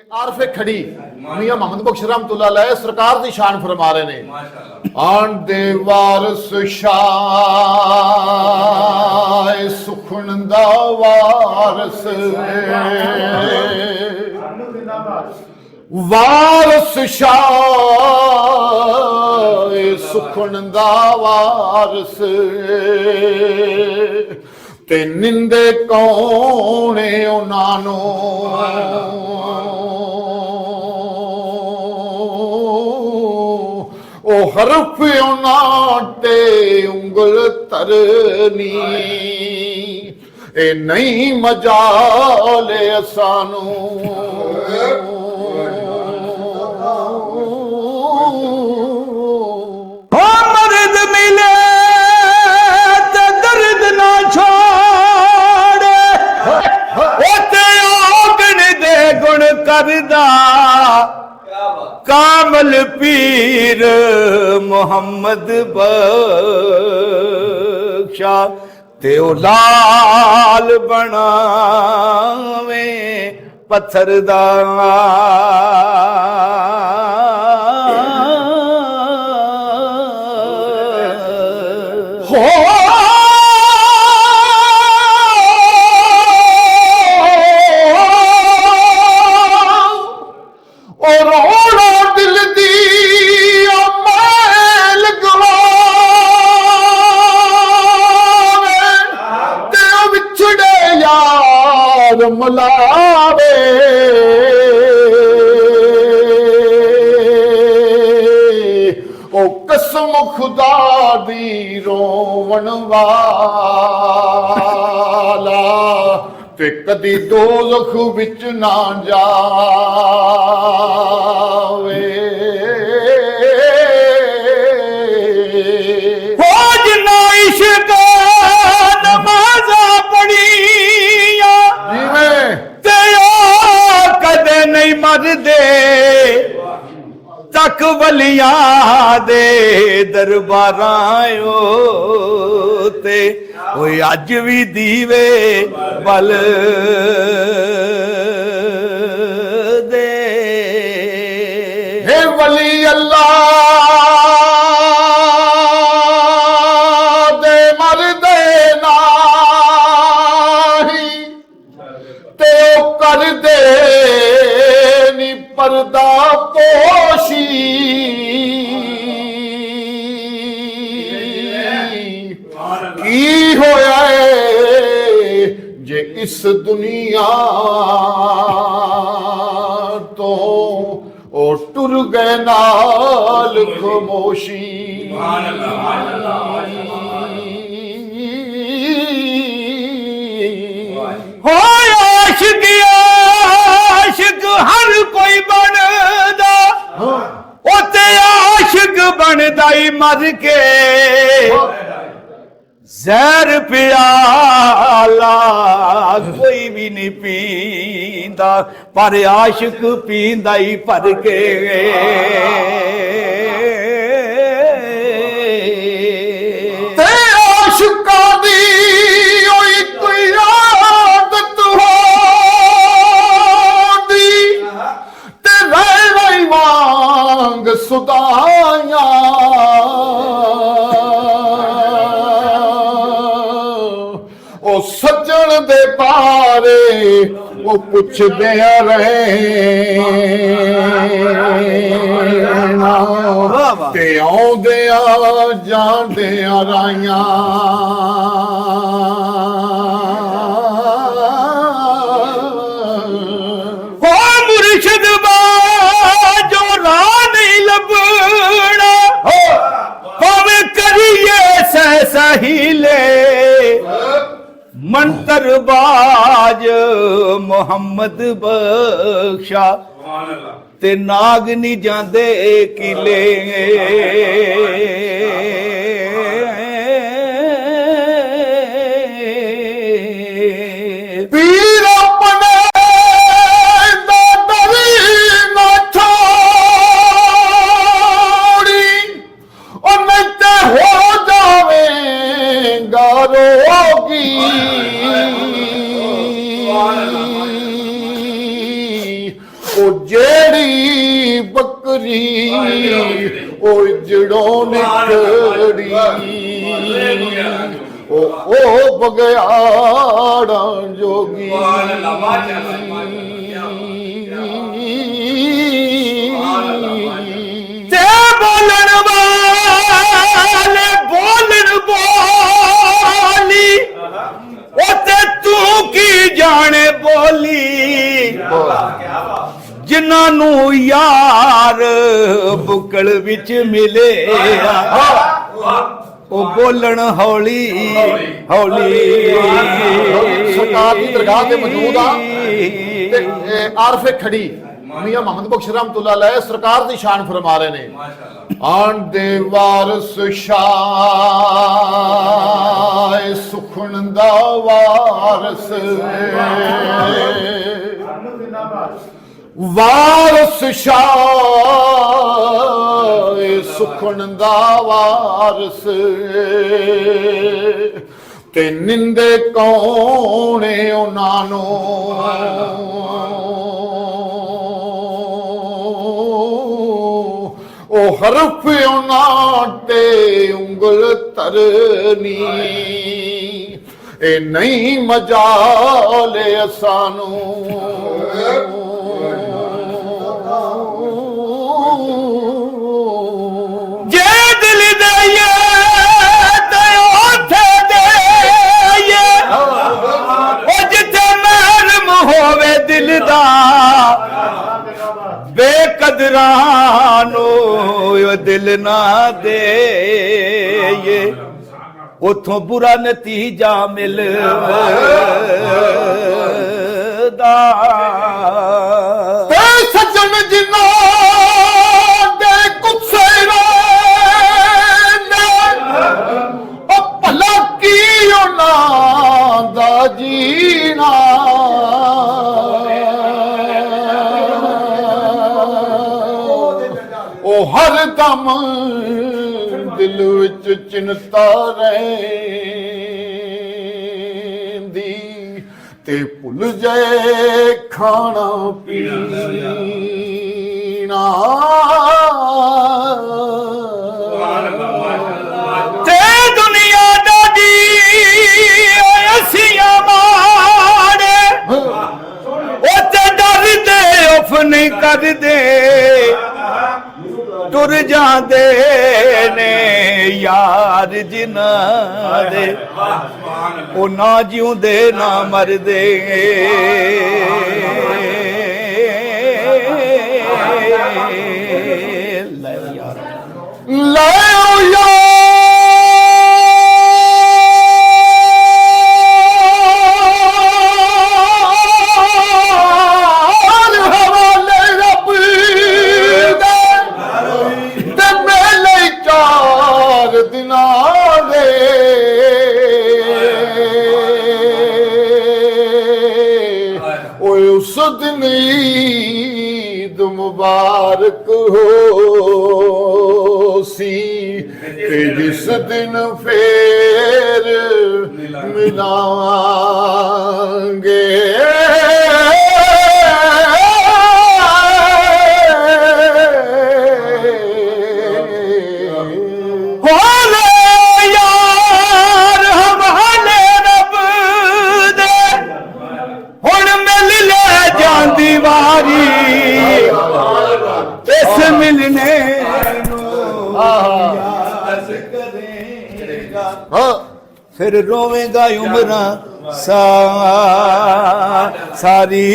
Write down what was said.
आरफ खड़ी मियां मोहम्मद बख्श रहमतुल्लाह अलैह सरकार दी शान फरमा रहे ने आन दे वारस शाह सुखन दा वारस वारस शाह सुखन दा वारस ते निंदे कौने उन्हां ओ हरफ उन्हां उंगल तरनी ए नहीं मजाले सानू मर्द मिले ते दर्द ना छोड़े ओते आगन दे गुण करदा कामल पीर मोहम्मद बख्शा ते ओ लाल बनावे पत्थर दा हो और रोना दिल दी मैल गवावे ते विछड़े यार मलावे ओ कसम खुदा दी रोवण वाला ते कदी दोज़ख विच ना जावे हो जिन्ना इश्क नमाज़ां पढ़िया जिवें ते ओ कदे नहीं मरदे तक वलियां दे दरबारां ते ओए अज भी दीवे बल दे हे वली अल्लाह दे मरदे नाही ते ओ कर दे नी पर्दा पोशी की होया जे इस दुनिया तो ओ टुर गए नाल खामोशी हो आशिक आशिक हर कोई बनदा ओते आशिक बनदा ही मर के ज़हर प्याला कोई भी नहीं पींदा पर आशिक पींदा ही भर के ते आशिकां दी ओई कोई आदत होंदी ते रह वांग सुदाया ओ सज्जन दे बारे वो पुछदे रहे ते आउंदे जांदे राइयां हो मुर्शिद जो राह नहीं लभना भावें करिए सहसा ही ले मंतर बाज मोहम्मद बख्शा ते नाग नहीं जांदे किले पीर अपने दा दरी ना छोड़ी ओ नहीं ते हो जावेगा रोगी ओ ਉਹ ਜਿਹੜੀ ਬੱਕਰੀ ਉਹ ਜੜੋਂ ਨਿਕੜੀ ਉਹ ਬਗਿਆੜਾਂ ਜੋਗੀ ਤੇ ਬੋਲਣ ਵਾਲੇ ਬੋਲਣ ਬੋਲੀ ਉਹ ਤੇ ਤੂੰ ਕੀ ਜਾਣੇ ਬੋਲੀ ਜਿਨ੍ਹਾਂ ਨੂੰ ਯਾਰ ਬੁਕਲ ਵਿੱਚ ਮਿਲੇ ਉਹ ਬੋਲਣ ਹੌਲੀ ਹੌਲੀ ਸਰਕਾਰ ਦੀ ਦਰਗਾਹ ਤੇ ਮੌਜੂਦ ਆ ਤੇ ਆਰਫੇ ਖੜੀ ਮੀਆਂ ਮੁਹੰਮਦ ਬਖਸ਼ ਰਹਿਮਤੁल्लाह अलैह ਸਰਕਾਰ ਦੀ ਸ਼ਾਨ ਫਰਮਾ ਰਹੇ ਨੇ ਆਣ ਦੇ ਵਾਰਸ ਸ਼ਾਹ ਸੁਖਣ ਦਾ ਵਾਰਸ ਵਾਰਸ ਸ਼ਾਹ ਸੁਖਣ ਦਾ ਵਾਰਸ ਤੇ ਨਿੰਦੇ ਕੌਣੇ ਉਹਨਾਂ ਨੂੰ ਉਹ ਹਰਫ ਉਹਨਾਂ ਤੇ ਉਂਗਲ ਧਰਨੀ ਇਹ ਨਹੀਂ ਮਜਾਲੇ ਸਾਨੂੰ ਜੇ ਦਿਲ ਦਈਏ ਤੇ ਉੱਥੇ ਦਈਏ ਉਹ ਜਿੱਥੇ ਮਹਿਰਮ ਹੋਵੇ ਦਿਲ ਦਾ ਬੇਕਦਰਾਂ ਨੂੰ ਉਹ ਦਿਲ ਨਾ ਦੇਈਏ ਉਥੋਂ ਬੁਰਾ ਨਤੀਜਾ ਮਿਲਦਾ ਤੇ ਸੱਜਣ ਜਿਨ੍ਹਾਂ ਦੇ ਗੁੱਸੇ ਨੇ ਉਹ ਭਲਾ ਕੀ ਉਹਨਾਂ ਦਾ ਜੀਣਾ ਉਹ ਹਰ ਦਮ ਦਿਲ ਵਿੱਚ ਚਿੰਤਾ ਰਹਿੰਦੀ ਤੇ ਭੁੱਲ ਜਾਏ ਖਾਣਾ ਪੀਣਾ ਤੇ ਦੁਨੀਆ ਦਾ ਦੀ ਅਸੀਆਂ ਮਾੜੇ ਉਹ ਤੇ ਡਰਦੇ ਉਫ ਨਹੀਂ ਕਰਦੇ ਤੁਰ ਜਾਂਦੇ ਨੇ ਯਾਰ ਜਿਨ੍ਹਾਂ ਦੇ ਉਹ ਨਾ ਜਿਉਂਦੇ ਨਾ ਮਰਦੇ ਲੈ ਯਾਰ ਉਸ ਦਿਨ ਈਦ ਮੁਬਾਰਕ ਹੋ ਸੀ ਤੇ ਜਿਸ ਦਿਨ ਫੇਰ ਮਿਲਾਂਗੇ ਇਸ ਮਿਲਨੇ ਨੂੰ ਯਾਦ ਕਰੇਗਾ ਫਿਰ ਰੋਵੇਂਗਾ ਉਮਰਾਂ ਸਾਰੀ